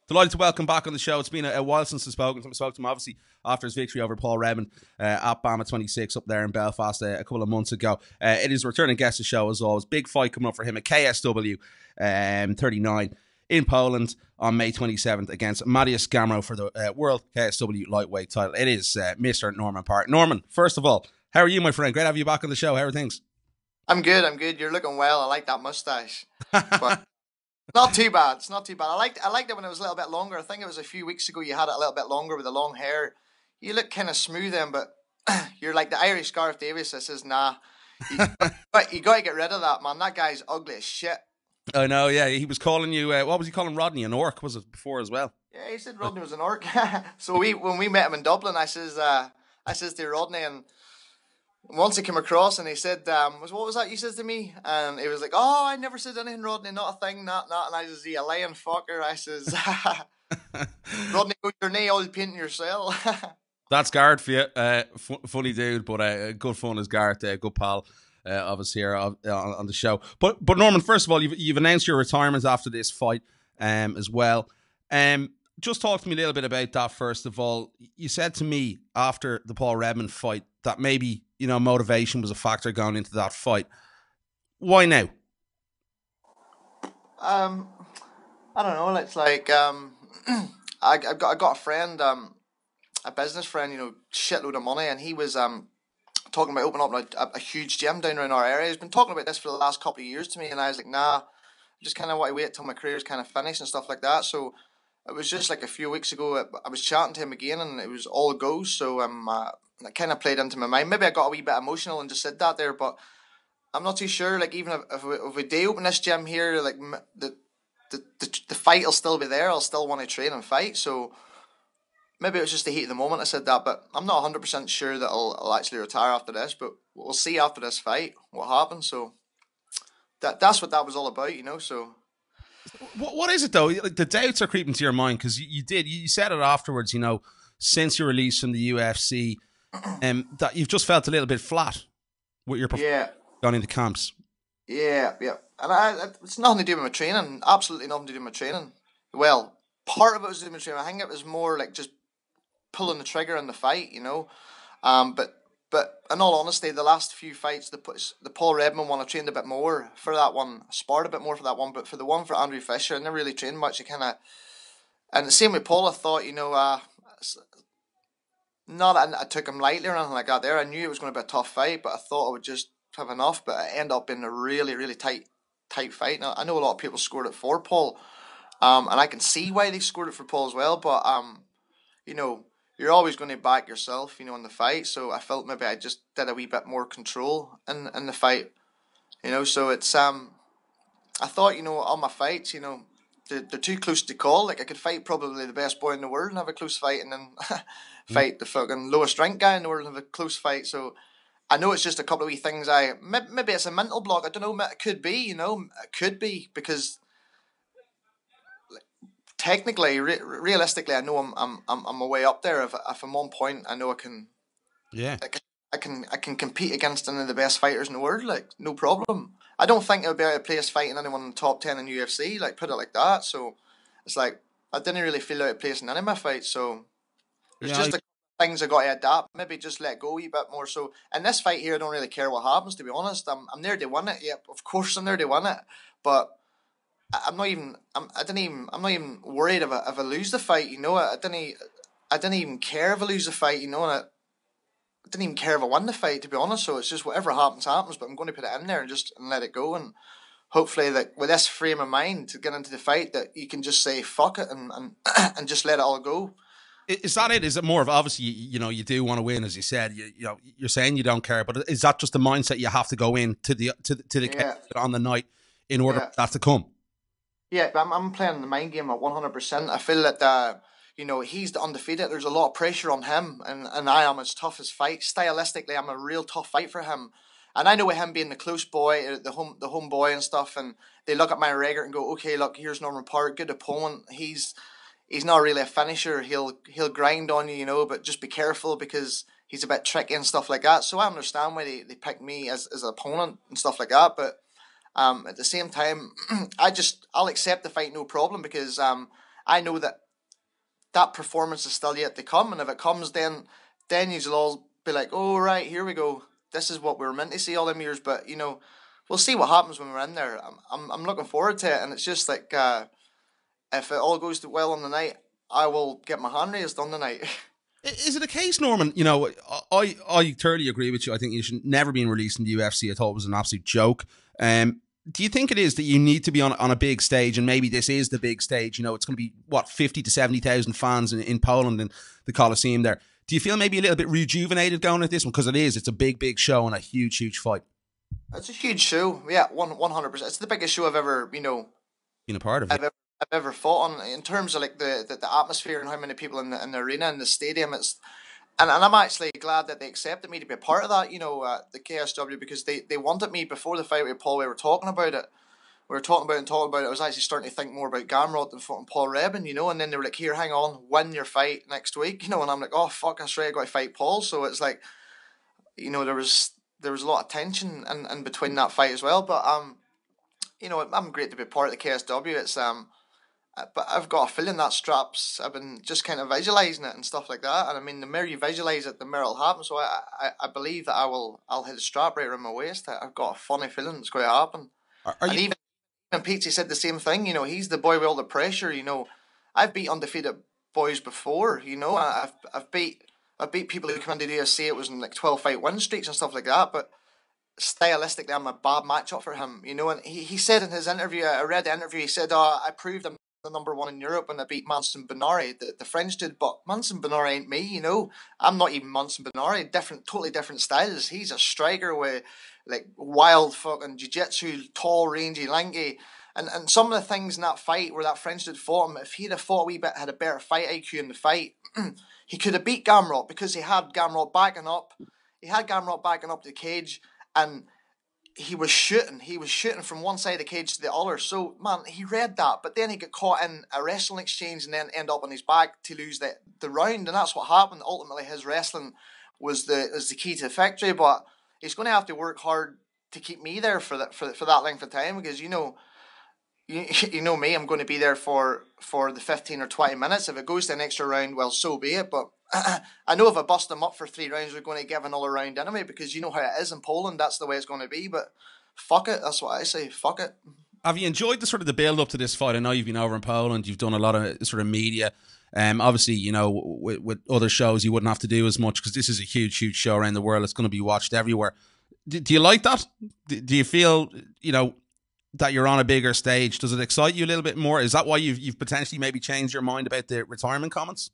Delighted to welcome back on the show. It's been a while since I spoke to him, obviously, after his victory over Paul Redmond at Bama 26 up there in Belfast a couple of months ago. It is a returning guest of the show, as always. Big fight coming up for him at KSW 39 in Poland on May 27th against Mateusz Gamrot for the World KSW Lightweight title. It is Mr. Norman Parke. Norman, first of all, how are you, my friend? Great to have you back on the show. How are things? I'm good. You're looking well. I like that mustache. But not too bad. It's not too bad. I liked it when it was a little bit longer. I think it was a few weeks ago you had it a little bit longer with the long hair. You look kind of smooth then, but you're like the Irish Gareth Davies that says, nah. But you got to get rid of that, man. That guy's ugly as shit. I know, yeah. He was calling you, what was he calling Rodney? An orc, was it, before as well? Yeah, he said Rodney was an orc. So when we met him in Dublin, I says to Rodney, and once he came across and he said, what was that you says to me? And he was like, oh, I never said anything, Rodney, not a thing, not. And I says, you lying fucker. I says, Rodney, your knee all painting yourself. That's Garrett for you. Funny dude, but good fun as Garrett, good pal of us here on the show. But Norman, first of all, you've announced your retirement after this fight as well. Just talk to me a little bit about that, first of all. You said to me after the Paul Redmond fight that maybe, motivation was a factor going into that fight. Why now? I don't know. It's like I got a friend, a business friend, shitload of money, and he was talking about opening up a huge gym down around our area. He's been talking about this for the last couple of years to me, and I was like, nah, I just kind of want to wait till my career's kind of finished and stuff like that. So it was just like a few weeks ago, I was chatting to him again, and it was all go. So that kind of played into my mind. Maybe I got a wee bit emotional and just said that there, but I'm not too sure. Like, even if we do open this gym here, like the fight will still be there. I'll still want to train and fight. So maybe it was just the heat of the moment I said that, but I'm not 100% sure that I'll actually retire after this. But we'll see after this fight what happens. So that's what that was all about, So. What is it though? Like, the doubts are creeping to your mind because you said it afterwards. Since your release from the UFC, that you've just felt a little bit flat with your performance going into camps. Yeah, and it's nothing to do with my training. Absolutely nothing to do with my training. Well, part of it was to do with my training. I think it was more like just pulling the trigger in the fight, But in all honesty, the last few fights, the Paul Redmond one, I trained a bit more for that one. I sparred a bit more for that one, but for the one for Andrew Fisher, I never really trained much. And the same with Paul, I thought, not that I took him lightly or anything like that there. I knew it was going to be a tough fight, but I thought I would just have enough. But it ended up being a really, really tight fight. Now, I know a lot of people scored it for Paul, and I can see why they scored it for Paul as well, but, you're always going to back yourself, in the fight. So I felt maybe I just did a wee bit more control in the fight, So it's I thought all my fights, they're too close to call. Like, I could fight probably the best boy in the world and have a close fight, and then fight the fucking lowest ranked guy in the world and have a close fight. So I know it's just a couple of wee things. Maybe it's a mental block. I don't know. It could be, it could be because. Technically, realistically, I know I'm a way up there. If I'm on point, I know I can. Yeah. I can compete against any of the best fighters in the world. Like, no problem. I don't think I would be out of place fighting anyone in the top 10 in UFC. Like, put it like that. So it's like I didn't really feel out of place in any of my fights. So there's just things I got to adapt. Maybe just let go a wee bit more. So in this fight here, I don't really care what happens. To be honest, I'm there to win it. Yeah, of course I'm there to win it, but. I'm not even worried if I lose the fight, I didn't even care if I lose the fight, and I didn't even care if I won the fight, to be honest. So it's just whatever happens, but I'm going to put it in there and let it go, and hopefully that with this frame of mind to get into the fight that you can just say fuck it and just let it all go. Is that it? Is it more of, obviously, you do want to win, as you said, you're saying you don't care, but is that just the mindset you have to go in to the on the night in order for that to come? Yeah, I'm playing the mind game at 100%. I feel that he's the undefeated. There's a lot of pressure on him, and I am as tough as fight. Stylistically, I'm a real tough fight for him, and I know with him being the close boy, the home boy and stuff, and they look at my record and go, okay, look, here's Norman Parke, good opponent. He's not really a finisher. He'll grind on you, but just be careful because he's a bit tricky and stuff like that. So I understand why they picked me as an opponent and stuff like that, but. At the same time, I'll accept the fight no problem because I know that performance is still yet to come, and if it comes, then you'll all be like, oh right, here we go. This is what we were meant to see all them years. But we'll see what happens when we're in there. I'm looking forward to it, and it's just like if it all goes well on the night, I will get my hand raised on the night. Is it a case, Norman? I thoroughly agree with you. I think you should never been released in the UFC. I thought it was an absolute joke. Do you think it is that you need to be on a big stage, and maybe this is the big stage? It's going to be, 50 to 70,000 fans in Poland in the Colosseum there. Do you feel maybe a little bit rejuvenated going at this one? Because it's a big, big show and a huge, huge fight. It's a huge show. Yeah, 100%. It's the biggest show I've ever, been a part of. I've ever fought on, in terms of like the atmosphere and how many people in the arena and the stadium. And I'm actually glad that they accepted me to be a part of that, the KSW, because they wanted me before the fight with Paul. We were talking about it. I was actually starting to think more about Gamrot than fucking Paul Rebin, and then they were like, here, hang on, win your fight next week, and I'm like, oh fuck, that's right, I got to fight Paul. So it's like, there was a lot of tension in between that fight as well. But I'm great to be part of the KSW. It's but I've got a feeling that straps, I've been just kind of visualising it and stuff like that. And I mean, the more you visualise it, the more it'll happen. So I believe that I'll hit a strap right around my waist. I've got a funny feeling it's going to happen. Even Pete said the same thing. He's the boy with all the pressure. I've beat undefeated boys before. I've beat people who come into the UFC. It was in like 12-fight win streaks and stuff like that. But stylistically, I'm a bad matchup for him. And he said in his interview, I read the interview, he said, I proved I'm the number one in Europe when I beat Manson Benari, the French dude. But Manson Benari ain't me. I'm not even Manson Benari. Totally different styles. He's a striker with like wild fucking jiu-jitsu, tall, rangy, lanky. And some of the things in that fight where that French dude fought him, if he'd have fought a wee bit, had a better fight IQ in the fight, he could have beat Gamrot, because he had Gamrot backing up. He had Gamrot backing up the cage, and he was shooting from one side of the cage to the other. So, man, he read that, but then he got caught in a wrestling exchange and then end up on his back to lose the round, and that's what happened. Ultimately, his wrestling was the key to the victory, but he's going to have to work hard to keep me there for that length of time, because you know me, I'm going to be there for the 15 or 20 minutes. If it goes to an extra round, well, so be it. But I know if I bust them up for 3 rounds, we're going to give another round anyway, because you know how it is in Poland. That's the way it's going to be. But fuck it. That's what I say. Fuck it. Have you enjoyed the build up to this fight? I know you've been over in Poland. You've done a lot of sort of media. Obviously, with other shows, you wouldn't have to do as much, because this is a huge, huge show around the world. It's going to be watched everywhere. Do you like that? Do you feel, that you're on a bigger stage? Does it excite you a little bit more? Is that why you've potentially maybe changed your mind about the retirement comments?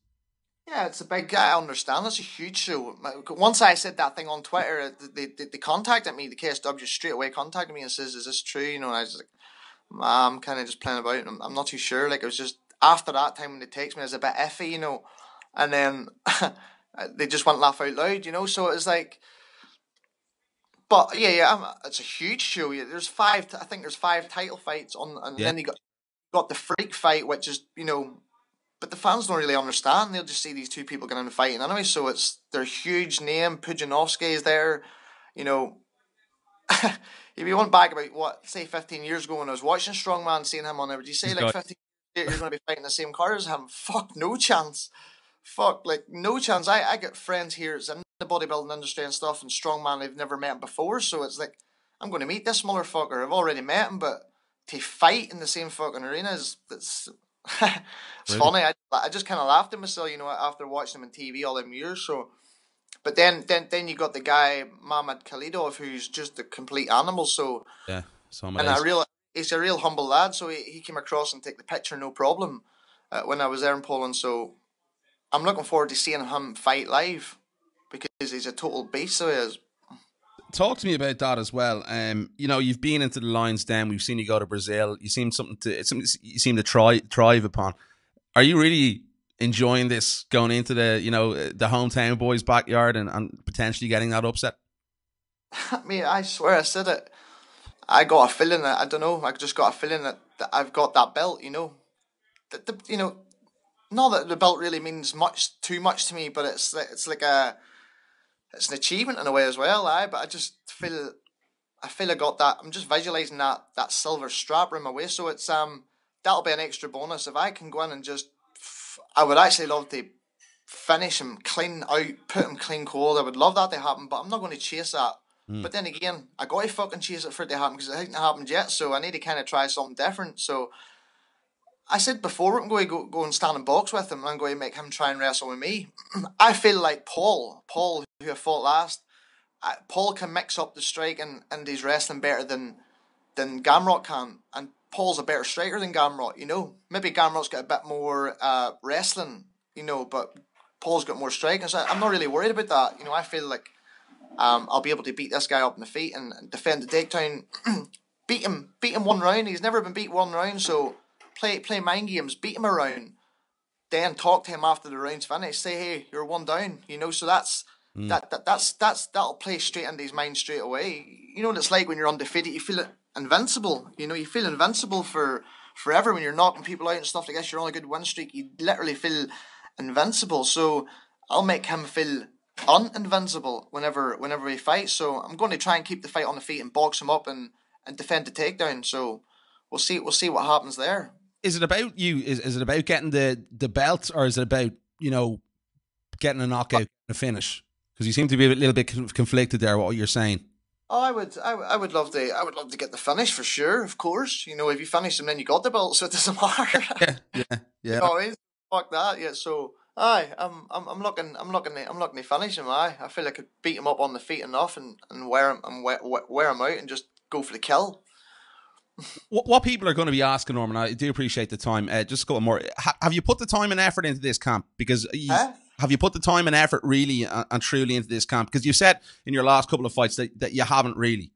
Yeah, it's a big. I understand. It's a huge show. Once I said that thing on Twitter, they contacted me. The KSW straight away contacted me and says, "Is this true?" And I was like, "I'm kind of just playing about. I'm not too sure." Like, it was just after that time when they text me, it was a bit iffy, and then they just went laugh out loud, So it was like. But yeah, it's a huge show. Yeah, there's 5. I think there's 5 title fights on, and then you got the freak fight, which is but the fans don't really understand. They'll just see these 2 people getting in fighting anyway. So it's their huge name. Pudzianowski is there. If you went back about 15 years ago when I was watching Strongman, seeing him on there, would you say 15 years later you're going to be fighting the same card as him? Fuck, no chance. Fuck, like, no chance. I get friends here in the bodybuilding industry and stuff, and strongman, I've never met him before, so it's like, I'm going to meet this motherfucker. I've already met him, but to fight in the same fucking arena it's it's funny. I just kind of laughed at myself, after watching him on TV all them years. So, but then you got the guy Mamad Khalidov, who's just a complete animal. So yeah, he's a real humble lad. So he came across and take the picture, no problem, when I was there in Poland. So I'm looking forward to seeing him fight live, because he's a total beast, so he is. Talk to me about that as well. You've been into the Lions Den. We've seen you go to Brazil. You seem you seem to thrive upon. Are you really enjoying this, going into the hometown boys' backyard and potentially getting that upset? I mean, I swear I said it. I got a feeling that, I don't know, I just got a feeling that I've got that belt, not that the belt really means too much to me, but it's like it's an achievement in a way as well. But I just feel I got that. I'm just visualizing that silver strap around my waist. So it's that'll be an extra bonus. If I can go in and just, I would actually love to finish him clean out, put him clean cold. I would love that to happen, but I'm not going to chase that. But then again, I got to fucking chase it for it to happen because it hasn't happened yet, so I need to kind of try something different. So I said before, I'm going to go and stand and box with him, and I'm going to make him try and wrestle with me. I feel like Paul, who I fought last, Paul can mix up the strike and his wrestling better than Gamrot can, and Paul's a better striker than Gamrot, you know. Maybe Gamrot's got a bit more wrestling, you know, but Paul's got more striking, so I'm not really worried about that. You know, I feel like I'll be able to beat this guy up in the feet and defend the takedown. beat him 1 round. He's never been beat 1 round, so play mind games, beat him a round, then talk to him after the round's finished. Say, hey, you're 1 down. You know, so that'll play straight into his mind straight away. You know what it's like when you're undefeated. You feel invincible. You know, you feel invincible for forever when you're knocking people out and stuff like this. You're on a good win streak. You literally feel invincible. So I'll make him feel uninvincible whenever we fight. So I'm going to try and keep the fight on the feet and box him up and defend the takedown. So we'll see what happens there. Is it about you? Is it about getting the belt, or is it about, you know, getting a knockout and a finish? Because you seem to be a little bit conflicted there. What you're saying? Oh, I would love to get the finish for sure. Of course, you know, if you finish him, then you got the belt, so it doesn't matter. Yeah. You know what I mean? Fuck that. Yeah. So I'm looking to finish him. I feel like I could beat him up on the feet enough and wear him out and just go for the kill. What people are going to be asking, Norman, I do appreciate the time. Just a couple more. Have you put the time and effort into this camp? Because have you put the time and effort really and truly into this camp? Because you said in your last couple of fights that you haven't really.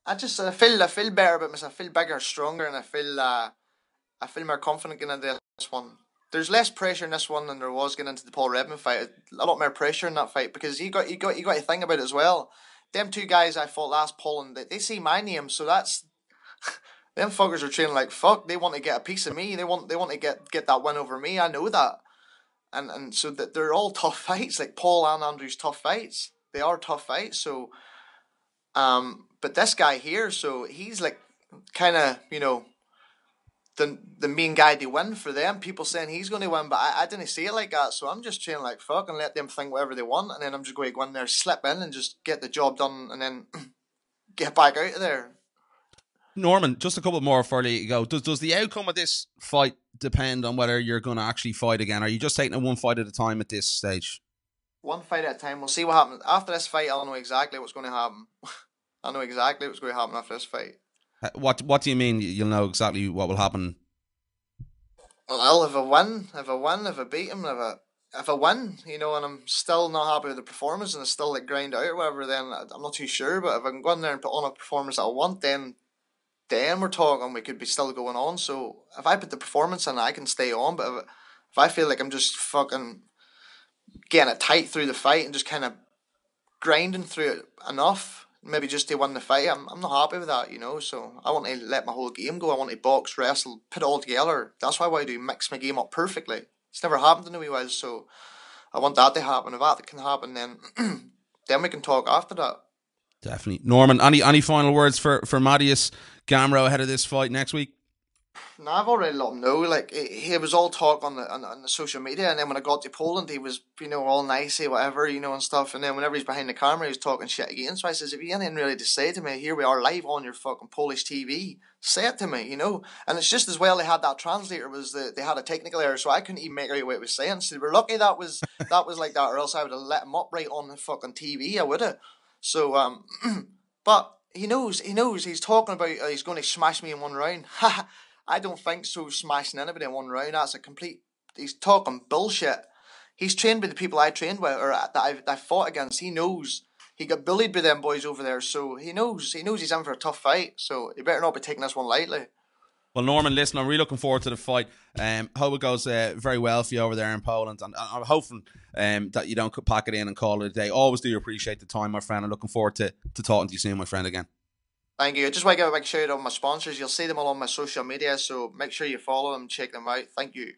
I feel better about myself. I feel bigger, stronger, and I feel more confident getting into this one. There's less pressure in this one than there was getting into the Paul Redmond fight. A lot more pressure in that fight because you got to think about it as well. Them 2 guys I fought last, Paul, and they see my name, so that's them fuckers are training like fuck. They want to get a piece of me. They want to get that win over me. I know that, and so that they're all tough fights. Like Paul and Andrew's tough fights. They are tough fights. So, but this guy here, so he's like kind of, you know, the main guy to win for them. People saying he's going to win, but I didn't see it like that. So I'm just training like fuck and let them think whatever they want, and then I'm just going to go in there, slip in, and just get the job done, and then get back out of there. Norman, just a couple more before I let you go. Does the outcome of this fight depend on whether you're going to actually fight again? Or are you just taking it 1 fight at a time at this stage? 1 fight at a time. We'll see what happens. After this fight, I'll know exactly what's going to happen. I know exactly what's going to happen after this fight. What do you mean you'll know exactly what will happen? Well, if I beat him, if I win, you know, and I'm still not happy with the performance and it's still like grind out or whatever, then I'm not too sure. But if I can go in there and put on a performance that I want, then we're talking, we could be still going on. So if I put the performance in, I can stay on. But if I feel like I'm just fucking getting it tight through the fight and just kind of grinding through it enough, maybe just to win the fight, I'm not happy with that, you know. So I want to let my whole game go. I want to box, wrestle, put it all together. That's why I do mix my game up perfectly. It's never happened in a wee while, so I want that to happen. If that can happen, then then we can talk after that. Definitely. Norman, any final words for Mateusz Gamrot ahead of this fight next week? No, I've already let him know. Like, he was all talk on the social media, and then when I got to Poland, he was, you know, all nicey, whatever, you know, and stuff. And then whenever he's behind the camera, he's talking shit again. So I says, if you ain't really to say to me, here we are live on your fucking Polish TV, say it to me, you know. And it's just as well they had that translator, they had a technical error, so I couldn't even make out what it was saying. So we're lucky that was like that, or else I would have let him up right on the fucking TV. I would have. So but he knows he's talking about he's going to smash me in 1 round. I don't think so. Smashing anybody in 1 round, that's a complete. He's talking bullshit. He's trained by the people I trained with, or that I fought against. He knows he got bullied by them boys over there, so he knows he's in for a tough fight. So he better not be taking this one lightly. Well, Norman, listen, I'm really looking forward to the fight. Hope it goes very well for you over there in Poland, and I'm hoping that you don't pack it in and call it a day. Always do appreciate the time, my friend. I'm looking forward to talking to you soon, my friend, again. Thank you. I just want to give a big shout out on my sponsors. You'll see them all on my social media, so make sure you follow them, check them out. Thank you.